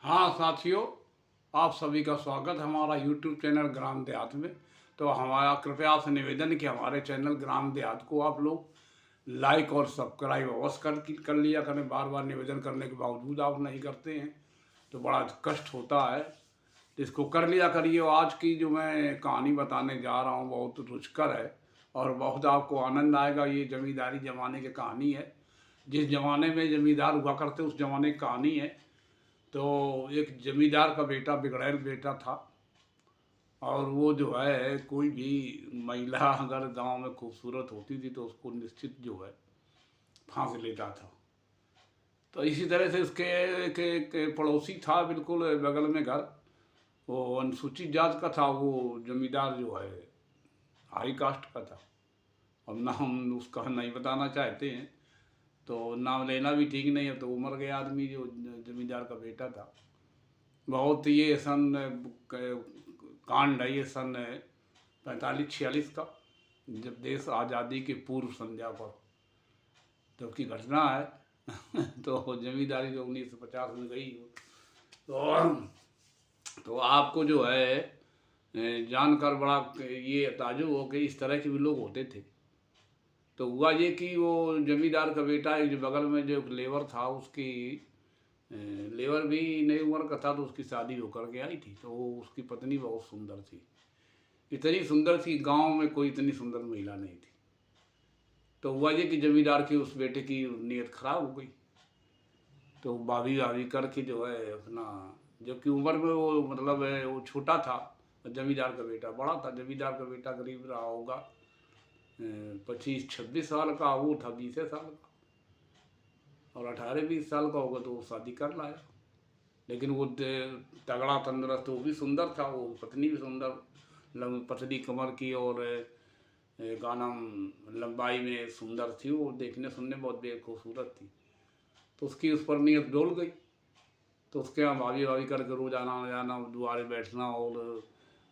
हाँ साथियों, आप सभी का स्वागत है हमारा यूट्यूब चैनल ग्राम देहात में। तो हमारा कृपया आपसे निवेदन है कि हमारे चैनल ग्राम देहात को आप लोग लाइक और सब्सक्राइब अवश्य कर लिया करें। बार बार निवेदन करने के बावजूद आप नहीं करते हैं तो बड़ा कष्ट होता है, तो इसको कर लिया करिए। और आज की जो मैं कहानी बताने जा रहा हूँ बहुत रुचिकर है और बहुत आपको आनंद आएगा। ये जमींदारी ज़माने की कहानी है, जिस ज़माने में जमींदार हुआ करते उस ज़माने की कहानी है। तो एक जमींदार का बेटा बिगड़ैल बेटा था, और वो जो है कोई भी महिला अगर गांव में खूबसूरत होती थी तो उसको निश्चित जो है फांस लेता था। तो इसी तरह से उसके एक पड़ोसी था बिल्कुल बगल में घर, वो अनुसूचित जात का था। वो जमींदार जो है हाई कास्ट का था। अब नाम उसका नहीं बताना चाहते हैं तो नाम लेना भी ठीक नहीं है। तो वो मर गया आदमी जो जमींदार का बेटा था। बहुत ये सन कांड है, ये सन 45-46 का, जब देश आज़ादी के पूर्व संध्या पर तब की घटना है। तो जमींदारी तो 1950 में गई हो। तो आपको जो है जानकर बड़ा ये ताजुब हो कि इस तरह के भी लोग होते थे। तो हुआ ये कि वो जमींदार का बेटा एक जो बगल में जो लेबर था, उसकी लेबर भी नई उम्र का था, तो उसकी शादी होकर के आई थी। तो उसकी पत्नी बहुत सुंदर थी, इतनी सुंदर थी गांव में कोई इतनी सुंदर महिला नहीं थी। तो हुआ ये कि जमींदार की उस बेटे की नीयत खराब हो गई। तो भाभी भाभी करके जो है अपना, जबकि उम्र में वो मतलब है वो छोटा था, जमींदार का बेटा बड़ा था। जमींदार का बेटा करीब रहा होगा 25-26 साल का, वो था 20 साल का, और 18-20 साल का होगा तो वो शादी कर लाया। लेकिन वो तगड़ा तंदुरुस्त, वो भी सुंदर था, वो पत्नी भी सुंदर, पतली कमर की, और का नाम लंबाई में सुंदर थी। वो देखने सुनने बहुत खूबसूरत थी। तो उसकी उस पर नीयत डोल गई। तो उसके यहाँ भाभी भाभी करके रोज आना जाना, दुआरे बैठना, और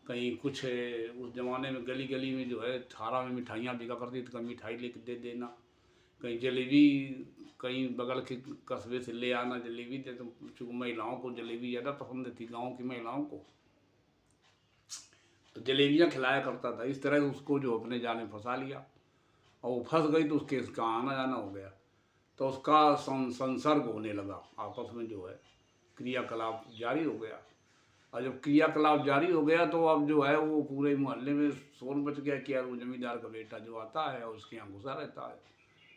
कहीं कुछ उस ज़माने में गली गली में जो है थारा में मिठाइयाँ बिका करती, तो कहीं मिठाई लेके दे देना, कहीं जलेबी, कहीं बगल के कस्बे से ले आना जलेबी दे। तो चूँकि महिलाओं को जलेबी ज़्यादा पसंद थी, गांव की महिलाओं को, तो जलेबियाँ खिलाया करता था। इस तरह से उसको जो अपने जाल में फंसा लिया, और वो फंस गई तो उसके इसका आना जाना हो गया। तो उसका संसर्ग होने लगा, आपस में जो है क्रियाकलाप जारी हो गया। और जब क्रियाकलाप जारी हो गया तो अब जो है वो पूरे मोहल्ले में शोर मच गया कि यार वो जमींदार का बेटा जो आता है और उसके यहाँ घुसा रहता है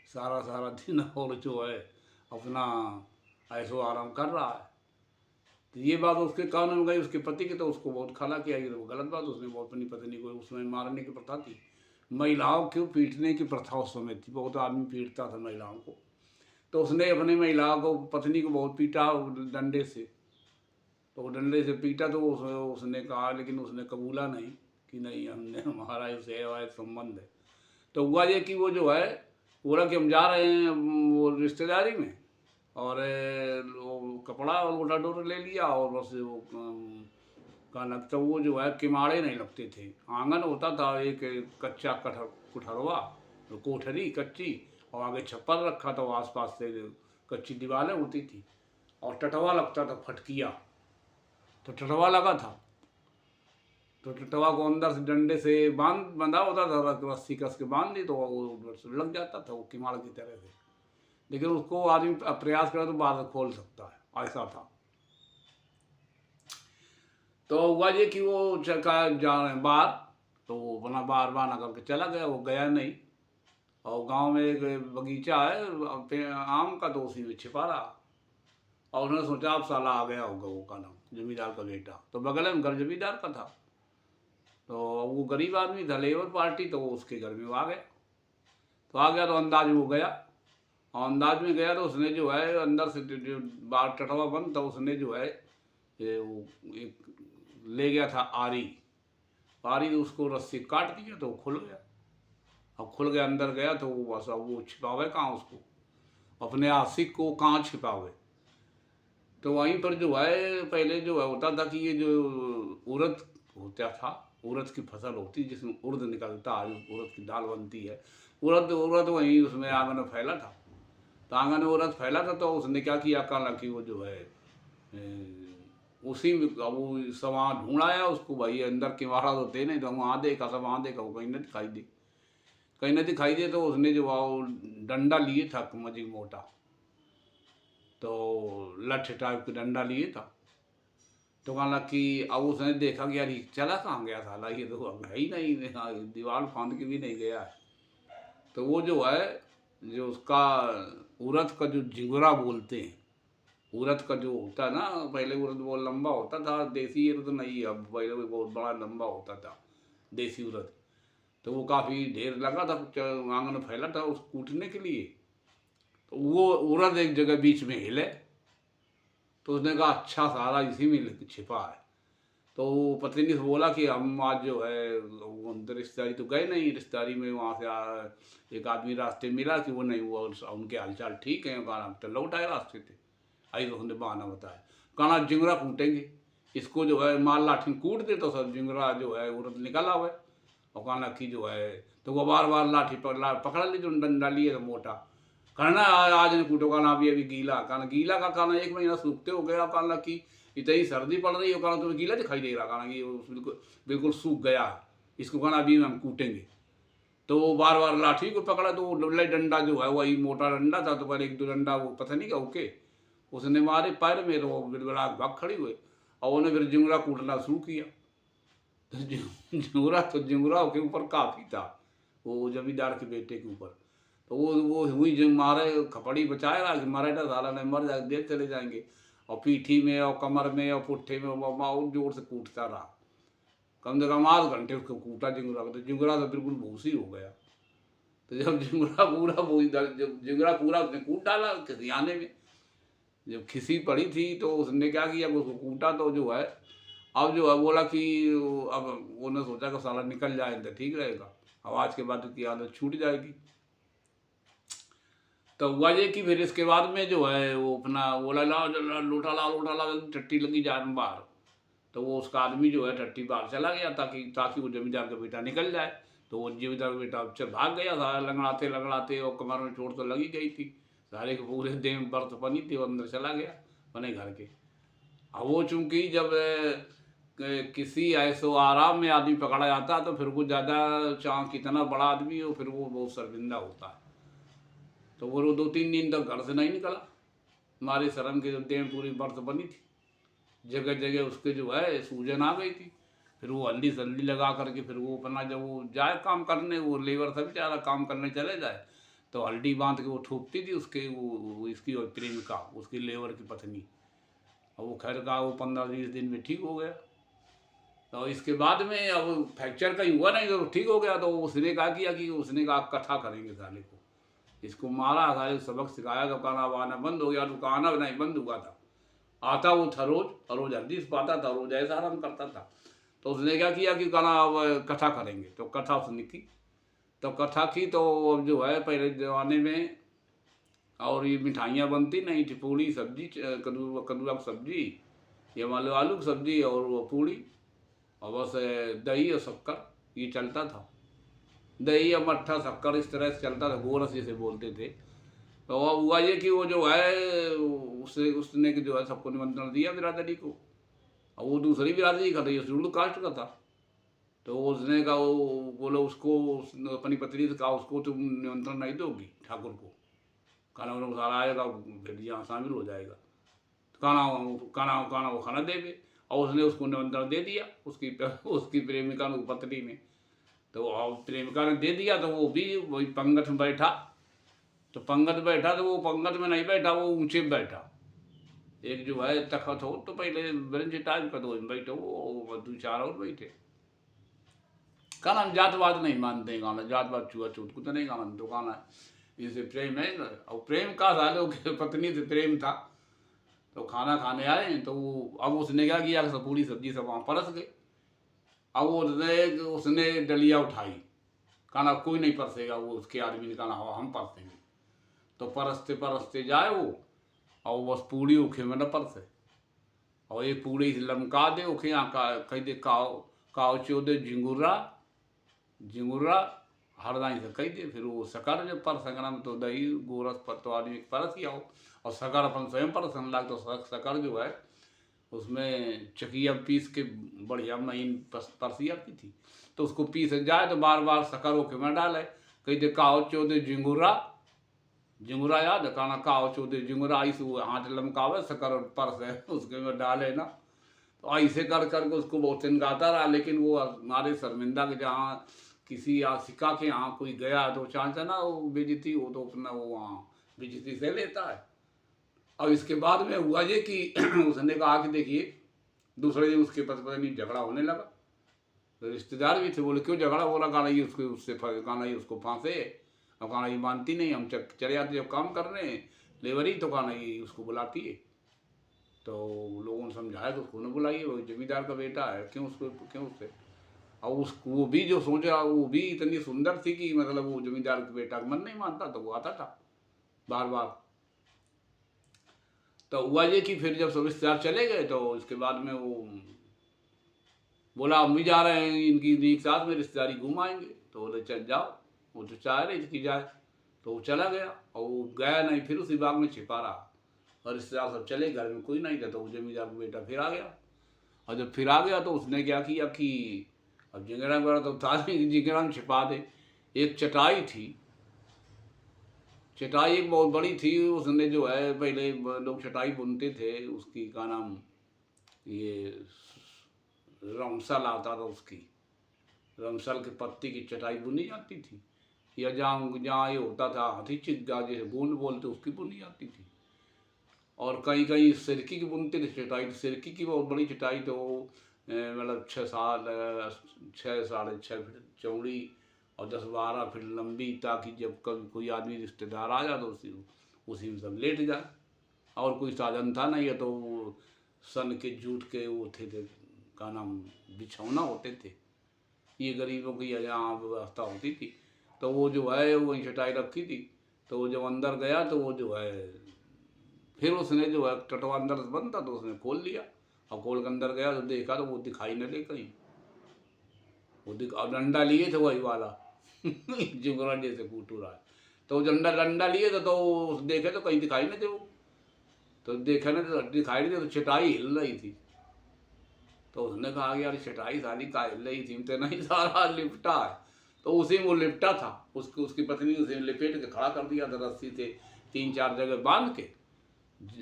सारा सारा दिन, और जो है अपना ऐशो आराम कर रहा है। तो ये बात उसके कान में गई, उसके पति की, तो उसको बहुत खला किया। ये तो गलत बात, उसने बहुत अपनी पत्नी को, उसमें मारने की प्रथा थी, महिलाओं को पीटने की प्रथा उस समय थी, बहुत आदमी पीटता था महिलाओं को। तो उसने अपनी महिलाओं को, पत्नी को बहुत पीटा डंडे से। तो वो डंडे से पीटा तो उसने कहा, लेकिन उसने कबूला नहीं कि नहीं, हमने हमारा इससे संबंध है। तो हुआ ये कि वो जो है बोला कि हम जा रहे हैं वो रिश्तेदारी में, और वो कपड़ा और वो डोर ले लिया, और बस वो का लगता, वो जो है किमाड़े नहीं लगते थे। आंगन होता था एक कच्चा कुठरवा, कोठरी कच्ची, और आगे छप्पर रखा था, आस पास से कच्ची दीवारें होती थी, और टटवा लगता था फटकिया। तो टटवा लगा था, तो टटवा को अंदर से डंडे से बंधा होता था, रस्सी कस के बांध दी तो वो लग जाता था, वो किमाड़ की तरह से। लेकिन उसको आदमी प्रयास करे तो बाहर खोल सकता है, ऐसा था। तो हुआ ये कि वो चका जा रहे हैं बाहर, तो वो अपना बाहर बहाना करके चला गया, वो गया नहीं। और गांव में एक बगीचा है आम का, तो उसी में छिपा रहा। और उन्होंने सोचा अब साला आ गया होगा वो का नाम जमींदार का बेटा, तो बगल में घर जमींदार का था। तो वो गरीब आदमी था, लेबर पार्टी, तो वो उसके घर में वो आ गया। तो आ गया तो अंदाज वो गया, और अंदाज में गया तो उसने जो है अंदर से जो बाहर टटवा बंद था, उसने जो है वो एक ले गया था आरी, आरी तो उसको रस्सी काट दिया तो वो खुल गया। अब खुल गया, अंदर गया तो वो बस, अब वो छिपावे कहाँ उसको, अपने आशिक को कहाँ छिपावे। तो वहीं पर जो है पहले जो है होता था कि ये जो उड़द होता था, उड़द की फसल होती जिसमें उड़द निकलता है, उड़द की दाल बनती है, उड़द उड़द वहीं उसमें आंगन में फैला था। तो आंगन में उड़द फैला था, तो उसने क्या किया, कहा कि वो जो है उसी में अब वो सब वहाँ ढूंढ आया उसको, भाई अंदर किवाड़ा तो थे नहीं, तो वहाँ देखा, सब वहाँ देखा, वो कहीं न दिखाई दे, कहीं न दिखाई दे। तो उसने जो वो डंडा लिए था मजी मोटा, तो लठ टाइप का डंडा लिए था। तो कहना कि अब उसने देखा कि यार ये चला कहाँ गया साला, ये तो अब है ही नहीं, हाँ, दीवार फांद के भी नहीं गया है। तो वो जो है, जो उसका उड़द का जो झिंगुरा बोलते हैं, उड़द का जो होता है ना, पहले उड़द वो लंबा होता था, देसी उड़द नहीं, अब पहले वो बहुत बड़ा लंबा होता था देसी उड़द। तो वो काफ़ी ढेर लगा था, आंगन में फैला था उस कूटने के लिए। तो वो उड़द एक जगह बीच में हिले, तो उसने कहा अच्छा सारा इसी में छिपा है। तो वो पत्नी से बोला कि हम आज जो है वो अंदर रिश्तेदारी तो गए नहीं, रिश्तेदारी में वहाँ से एक आदमी रास्ते मिला कि वो नहीं, वो उनके हालचाल ठीक है, कहा हम तो लौट आए रास्ते थे। आई तो उसने बहाना बताया, कहना जिंगरा कूटेंगे इसको, जो है मार लाठी में कूट दे तो सब जिंगरा जो है उड़द निकल आवे। और कहना कि जो है, तो वो बार बार लाठी पकड़ा ली, जो डंडा लिए तो मोटा, कहना आज ने कूटो, कहना अभी गीला, कहना गीला का, कहना 1 महीना सूखते हो गया, कहना कि इतनी सर्दी पड़ रही हो, कहना तुम्हें गीला दिखाई दे रहा, कहना कि बिल्कुल बिल्कुल सूख गया है, इसको कहना अभी हम कूटेंगे। तो वो बार बार लाठी को पकड़ा, तो वो डल्ला डंडा जो है वही मोटा डंडा था, तो पर 1-2 डंडा वो पता नहीं क्या ओके उसने मारे पैर में, तो वो बिलबला भाग खड़ी हुए, और उन्होंने फिर जिंगरा कूटना शुरू किया। तो जिंगरा के ऊपर काफ़ी था, वो जमींदार के बेटे के ऊपर। तो वो हुई जंग, मारे खपड़ी बचाएगा कि मरेगा साला, नहीं मर जाए देर चले जाएंगे। और पीठी में और कमर में और पुट्ठे में वो बहुत जोर से कूटता रहा, कम से कम आध घंटे उसको कूटा जिंगरा को। तो जिंगरा तो बिल्कुल भूसी हो गया। तो जब जिंगरा पूरा जब जिंगरा पूरा उसने कूट डाला खिसियाने में, जब खिसी पड़ी थी तो उसने क्या किया, उसको कूटा तो जो है, अब जो है बोला कि अब उन्होंने सोचा कि साला निकल जाए तो ठीक रहेगा, अब आज के बाद की आदत छूट जाएगी। तो हुआ ये कि फिर इसके बाद में जो है वो अपना बोला ला लोटा ला लोटा ला, टट्टी लगी जान बाहर। तो वो उसका आदमी जो है टट्टी बाहर चला गया ताकि ताकि वो जमींदार का बेटा निकल जाए। तो वो जमींदार का बेटा चल भाग गया, सारा लंगड़ाते लंगड़ाते, और कमर में चोट तो लगी गई थी, सारे के पूरे देह में बर्फ बनी थी, वो अंदर चला गया अपने घर के। अब वो चूंकि जब किसी ऐसो आराम में आदमी पकड़ा जाता है तो फिर वो ज़्यादा, चाहे कितना बड़ा आदमी हो, फिर वो बहुत शर्मिंदा होता है। तो वो 2-3 दिन तक घर से नहीं निकला, हमारे शर्म के, जब देह पूरी बर्फ बनी थी, जगह जगह उसके जो है सूजन आ गई थी। फिर वो हल्दी सल्दी लगा करके फिर वो अपना जब वो जाए काम करने, वो लेबर सब ज़्यादा काम करने चले जाए, तो हल्दी बांध के वो ठोकती थी उसके, वो इसकी और प्रेमिका, उसकी लेबर की पत्नी। और वो खैर का वो 15-20 दिन में ठीक हो गया। तो इसके बाद में अब फ्रैक्चर का ही हुआ नहीं, तो ठीक हो गया। तो उसने कहा किया कि उसने कहा कथा करेंगे साले को, इसको मारा, साले सबक सिखाया, तो कहना अब आना बंद हो गया, तो कहना नहीं बंद हुआ था, आता वो था रोज, और रोज हदीस पाता था, रोज ऐसा आराम करता था। तो उसने क्या किया कि कहना अब कथा करेंगे, तो कथा उसने की। तो कथा की तो अब जो है पहले ज़माने में, और ये मिठाइयाँ बनती नहीं थी, पूड़ी सब्जी, कद्दूआ की सब्जी, या मान लो आलू की सब्जी और वो पूड़ी, और बस दही और शक्कर, ये चलता था। दही और मट्ठा शक्कर इस तरह से चलता था, गोरस जिसे बोलते थे। तो अब हुआ ये कि वो जो है उसने कि जो है सबको निमंत्रण दिया बिरादरी को, और वो दूसरी बिरादरी का था, ये शेड्यूल कास्ट का था। तो उसने कहा, वो बोलो उसको, अपनी पत्नी से कहा उसको तुम निमंत्रण नहीं दोगी ठाकुर को, खाना वाना सारा आएगा फिर यहाँ शामिल हो जाएगा, तो खाना खाना खाना वो खाना देवे। और उसने उसको निमंत्रण दे दिया, उसकी प्रेमिका ने, पत्नी ने। तो अब प्रेमिका ने दे दिया, तो वो भी वही पंगत में बैठा। तो पंगत बैठा, तो वो पंगत में नहीं बैठा, वो ऊंचे में बैठा। एक जो है तखत हो, तो पहले ब्रंज टाइप का, तो बैठे वो 2-4 और बैठे। कहना हम जातवाद नहीं मानते हैं, कहना जातवाद छुआछूत को तो नहीं, कहना तो कहना इनसे प्रेम है। और प्रेम का सालों के पत्नी से प्रेम था। तो खाना खाने आए, तो वो अब उसने क्या किया, सब पूरी सब्जी सब वहाँ परस गए। अब उसने डलिया उठाई, कहना कोई नहीं परसेगा, वो उसके आदमी ने कहना हाँ हम परसेंगे। तो परसते परसते जाए वो, और बस पूड़ी उखे में न परसे, और एक पूड़ी लमका दे उखे, यहाँ का कही दे काव चोदे झिंगुरा झिंगुरा हरदाई से कही दे। फिर वो शकर जब पर संग्राम, तो दही गोरस पर तो आदमी परस किया हो, और शकर अपन स्वयं परसन लाग, तो शकर जो है उसमें चकिया पीस के बढ़िया महीन परसी आती थी, तो उसको पीस जाए तो बार बार शक्कर होके में डाले। कहीं दे काओ चौदे झिंगुरा, झिंगुरा याद है खाना, काओ चौदे झिंगुरा, आई से हाथ लमकावे शक्कर परस है उसके में डाले ना। तो ऐसे कर करके उसको बहुत दिन गाता रहा, लेकिन वो हमारे शर्मिंदा के जहाँ किसी आशिका के यहाँ कोई गया तो चांचा ना वो बेइज्जती हो तो अपना वो वहाँ बेइज्जती से लेता है। और इसके बाद में हुआ ये कि उसने कहा कि देखिए, दूसरे दिन उसके पास पता नहीं झगड़ा होने लगा। तो रिश्तेदार भी थे, बोले क्यों झगड़ा, बोला गाना ये उसको उससे गाना ये उसको फांसे। अब गाना ये मानती नहीं, हम चले जाते जब काम करने लेबरी तो गाना ये उसको बुलाती है। तो लोगों ने समझाया तो उसको न बुलाइए, वो जमींदार का बेटा है, क्यों उससे। और उस वो भी जो सोचा वो भी इतनी सुंदर थी कि मतलब वो जमींदार के बेटा का मन नहीं मानता, तो वो आता था बार बार। तो हुआ ये कि फिर जब सब रिश्तेदार चले गए तो इसके बाद में वो बोला हम भी जा रहे हैं इनकी एक साथ में रिश्तेदारी घूम आएंगे। तो बोले चल जाओ, वो तो चाह रही थी कि जाए, तो वो चला गया। और वो गया नहीं, फिर उसी बाग में छिपा रहा। और रिश्तेदार सब चले, घर में कोई नहीं था, तो वो जमींदार का बेटा फिर आ गया। और जब फिर आ गया तो उसने क्या किया कि अब जिंगड़ा वगैरह तो था नहीं, जिंगड़ा में छिपा दे। एक चटाई थी, चटाई एक बहुत बड़ी थी, उसने जो है पहले लोग चटाई बुनते थे, उसकी का नाम ये रमसल आता था, उसकी रमसल के पत्ती की चटाई बुनी जाती थी। या जहाँ जहाँ ये होता था हाथी चिग्गा जैसे बूंद बोलते उसकी बुनी जाती थी। और कहीं कहीं सिरकी की बुनते थे चटाई, तो सिरकी की बहुत बड़ी चटाई, तो मतलब 6 साढ़े 6 फीट चौड़ी और 10-12 फीट लंबी, ताकि जब कभी कोई आदमी रिश्तेदार आ जाए तो उसी में सब लेट जाए। और कोई साधन था नहीं है, तो वो सन के जूट के वो थे का नाम बिछौना होते थे, ये गरीबों की यहाँ व्यवस्था होती थी। तो वो जो है वही चटाई रखी थी। तो वो जब अंदर गया तो वो जो है फिर उसने जो है टटवा अंदर से बंद था तो उसने खोल लिया। और खोल के अंदर गया तो देखा तो वो दिखाई न दे कहीं। वो और डंडा लिए थे वही वाला जुगरा जैसे कूटू रहा है। तो डंडा लिए थे तो देखे तो कहीं दिखाई न दे वो। तो देखा ना तो दिखाई नहीं दे, तो चटाई हिल रही थी। तो उसने कहा कि यार चटाई साली का हिल रही थी, तो नहीं सारा लिपटा है। तो उसी में वो लिपटा था, उसकी पत्नी उसे लिपेट के खड़ा कर दिया था रस्सी से 3-4 जगह बांध के।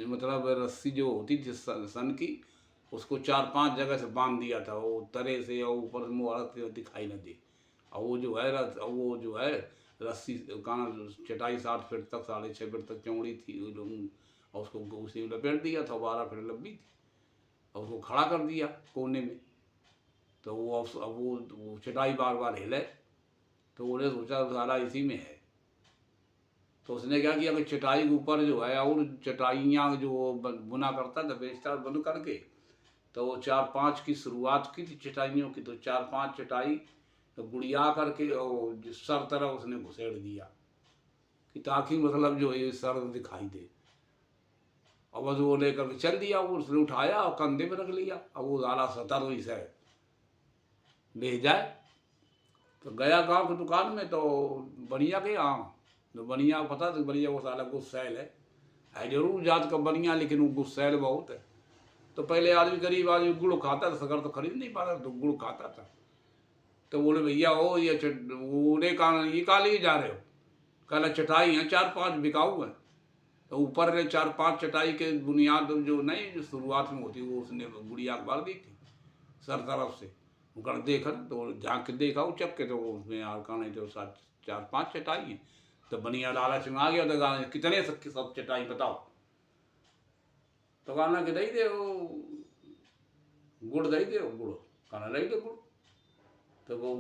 मतलब रस्सी जो होती थी सन की, उसको 4-5 जगह से बांध दिया था वो तरे से, और ऊपर से मुहूर्त दिखाई न दे। और वो जो है रस्सी काना चटाई 7 फीट तक 6.5 फीट तक चौड़ी थी, और उसको उसी में लपेट दिया था, 12 फीट लंबी थी। और उसको खड़ा कर दिया कोने में। तो अब वो चटाई बार बार हिले, तो उन्हें सोचा सारा इसी में है। तो उसने क्या किया कि चटाई के ऊपर जो है और चटाइयाँ जो बुना करता था बेचता बन करके, तो वो 4-5 की शुरुआत की थी चटाइयों की। तो 4-5 चटाई तो गुड़िया करके और सर तरह उसने घुसेड़ दिया कि ताकि मतलब जो है सर दिखाई दे। और बस वो लेकर के चल दिया, वो उसने उठाया और कंधे पे रख लिया। अब वो डाला 17 से ले जाए। तो गया गांव की दुकान में, तो बनिया के यहाँ, तो बनिया को पता तो बनिया वो साला गुस्सैल है जरूर जात का बनिया, लेकिन वो गुस्सैल बहुत है। तो पहले आदमी गरीब आदमी गुड़ खाता था, शक्कर तो खरीद नहीं पाता, तो गुड़ खाता था। तो बोले भैया हो ये उन्हें कहा ये कहा लिए जा रहे हो, कहला चटाई हैं 4-5 बिकाऊ हैं। तो ऊपर 4-5 चटाई के बुनियाद जो नहीं जो शुरुआत में होती वो उसने गुड़िया मार दी थी सर तरफ से। वो देखा तो झाँक के देखा वो चक के, तो उसमें यार कहा नहीं तो 4-5 चटाई हैं। तो बनिया लालच में आ गया, तो गाना कितने सब चटाई बताओ। तो गाना कि दई दे गुड़ दई दे गुड़, कहना दई दे गुड़। तो वो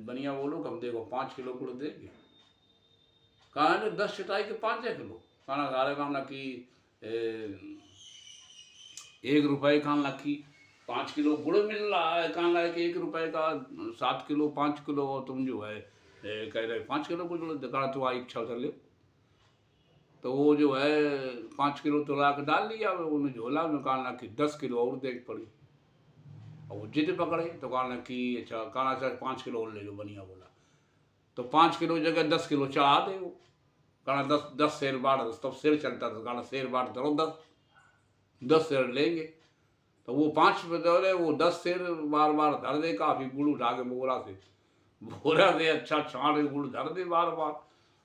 बनिया बोलो हम देखो 5 किलो गुड़ देंगे। कहा 10 चटाई के 5 किलो, खाना खा रहे खाना कि 1 रुपये खाना की 5 किलो गुड़ मिल रहा है, कहाँ लगा कि 1 रुपये का 7 किलो 5 किलो, और तुम जो है कह रहे 5 किलो गुड़ कहा तो आई इच्छा कर ले। तो वो जो है 5 किलो तो ला के डाल लिया उन्हें झोला में, कहा कि 10 किलो और देख पड़ी। और वो जिद पकड़े तो कहना कि अच्छा कहना चाहे 5 किलो और ले लो, बनिया बोला। तो 5 किलो जगह 10 किलो चढ़ा दे वो, कहना 10 शेर बाढ़, तब शेर चलता था, कहना शेर बाढ़ धरो 10 शेर लेंगे। तो वो 5 बतौरे वो 10 शेर बार बार धर दे, काफ़ी गुड़ उठा के बोरा से अच्छा छाँट के गुड़ धर दे बार बार।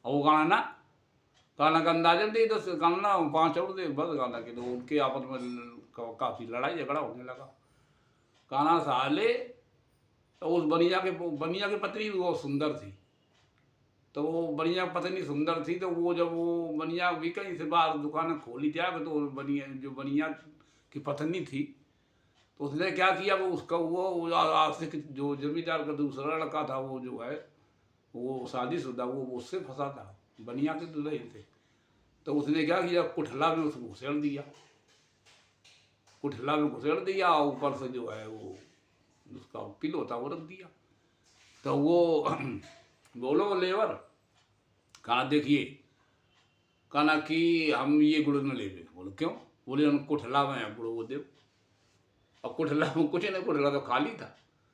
और वो गाना ना गाना का अंदाजा दे 10 गाना ना 5 और दे बस गाना के, तो उनके आपस में काफ़ी लड़ाई झगड़ा होने लगा। गाना साले तो उस बनिया की पत्नी वो सुंदर थी, तो वो बनिया पत्नी सुंदर थी, तो वो जब वो बनिया भी कहीं से बाहर दुकान खोली थी, तो बनिया की पत्नी थी, तो उसने क्या किया, वो उसका वो आशिक जो जमींदार का दूसरा लड़का था, वो जो है वो शादीशुदा, वो उससे फंसा था, बनिया के दुल्हे थे। तो उसने क्या किया, कुठला में उसको घुसेड़ दिया, कुठला में घुसेड़ दिया, ऊपर से जो है वो उसका पिलो था वो रख दिया। तो वो बोलो लेवर कहा देखिए, कहना कि हम ये गुड़ न लेवे। बोलो क्यों? बोले हम कुठला में गुड़ वो दे। और कुठला में कुछ नहीं, कुठला तो खाली था।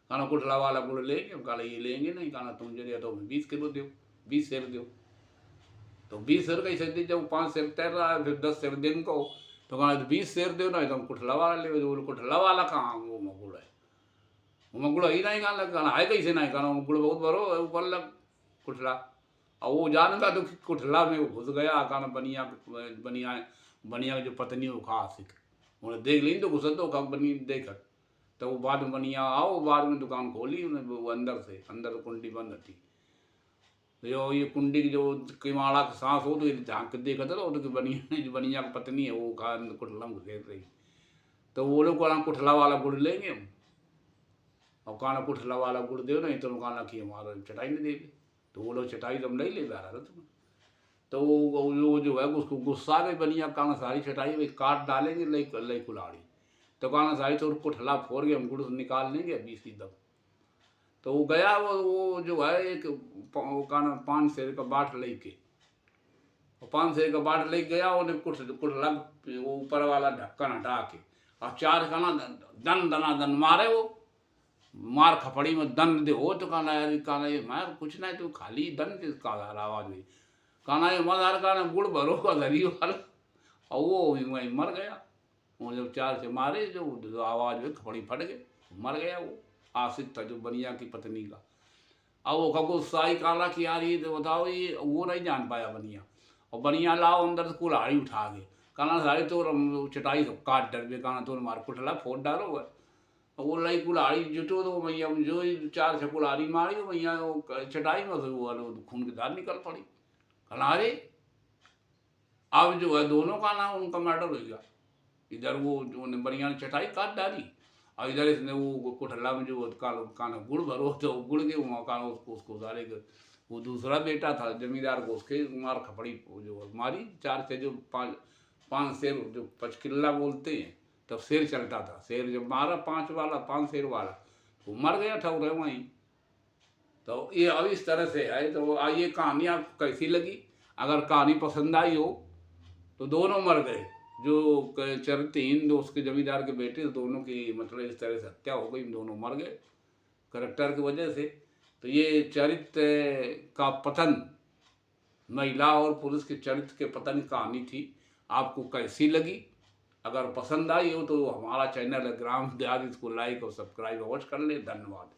कहना कुठला वाला गुड़ लेंगे? हम कहा ये लेंगे नहीं। कहना तुम जरिए तो 20 किलो दो, 20 शेर दो। तो 20 शेर कैसे दी? जब 5 शेर तैर रहा है, फिर 10 शेर दिन को, तो कहना 20 शेर दो ना, तो हम कुठला वाला ले। बोले कुठला वाला कहाँ वो मगुड़ है, वो मगुड़ ही नहीं। कहना है कैसे नहीं? कहना मगुड़ बहुत बड़ो है, ऊपर लग कुठला। और वो जानता तो कुठला में वो घुस गया। कहना बनिया की जो पत्नी वो खा सिख उन्हें देख ली, तो घुस दो कब बनी देख। तो वो बाद में बनिया आओ, बाद में दुकान खोली उन्हें, वो अंदर कुंडी बंद थी। तो ये कुंडी की जो किमाड़ा का सांस हो, तो झाँक के देखा था, तो बनिया की पत्नी है वो खा कुठला में घुसेड़ रही। तो वो लोग कहना कुठला वाला गुड़ लेंगे हम। और कहना कुठला वाला गुड़ दो नहीं, तो कहना कि हमारा चटाई नहीं देगी। तो वो लोग चटाई तो हम नहीं ले जा रहा था तुम्हें। तो वो जो है उसको गुस्सा आ गई बनिया। कहना सारी चटाई में काट डालेंगे लई कुलाड़ी। तो कहना सारी तो कुठला फोड़ के हम गुड़ निकाल लेंगे 20 दम। तो वो गया, वो जो है एक कहना 5 शेर का बाट ले के, 5 शेर का बाट ले गया। उन्हें कुठला वो ऊपर वाला ढक्कन हटा के और 4 कहना दन मारे। वो मार खपड़ी में दंड दे हो। तो कहना यार, कहना ये मार कुछ नहीं, तू खाली दंड किसका आवाज हुई। कहना ये मदार, कहना गुड़ भरो का धरी वाला। और वो वहीं मर गया। वो जब 4 से मारे, जो आवाज हुई खपड़ी फट गई, मर गया। वो आशिक था जो बनिया की पत्नी का। अब वो कबो साई काला कि यार ये तो बताओ, ये वो नहीं जान पाया बनिया। और बनिया लाओ अंदर से कुल्हाड़ी उठा के, कहना सारी तो चटाई काट डर में, कहना तो मार कुठला फोड़ डालो। वो लई कुल्हाड़ी जुटो, तो भैया जो 4 से कुल्हाड़ी मारी, भैया चटाई में से वो खून की धार निकल पड़ी। कहना अरे अब जो है दोनों का नाम उनका मर्डर हो गया। इधर वो जो बनिया ने चटाई काट डाली, और इधर इसने वो कुठला में जो काना गुड़ भरो, तो गुड़ के वहाँ काना उसको सारे वो दूसरा बेटा था जमींदार को, उसके मार खपड़ी जो मारी। 4 से जो 5 शेर जो 5 किल्ला बोलते हैं, तब शेर चलता था। शेर जब मारा 5 शेर वाला, वो मर गया था उधर वहीं। तो ये अब इस तरह से है। तो ये कहानी आपको कैसी लगी? अगर कहानी पसंद आई हो तो दोनों मर गए, जो चरित्रहीन जो उसके जमींदार के बेटे, दोनों की मतलब इस तरह से हत्या हो गई, दोनों मर गए करैक्टर की वजह से। तो ये चरित्र का पतन, महिला और पुरुष के चरित्र के पतन की कहानी थी। आपको कैसी लगी? अगर पसंद आई हो तो हमारा चैनल है ग्राम देहात, इसको लाइक और सब्सक्राइब अवश्य कर ले। धन्यवाद।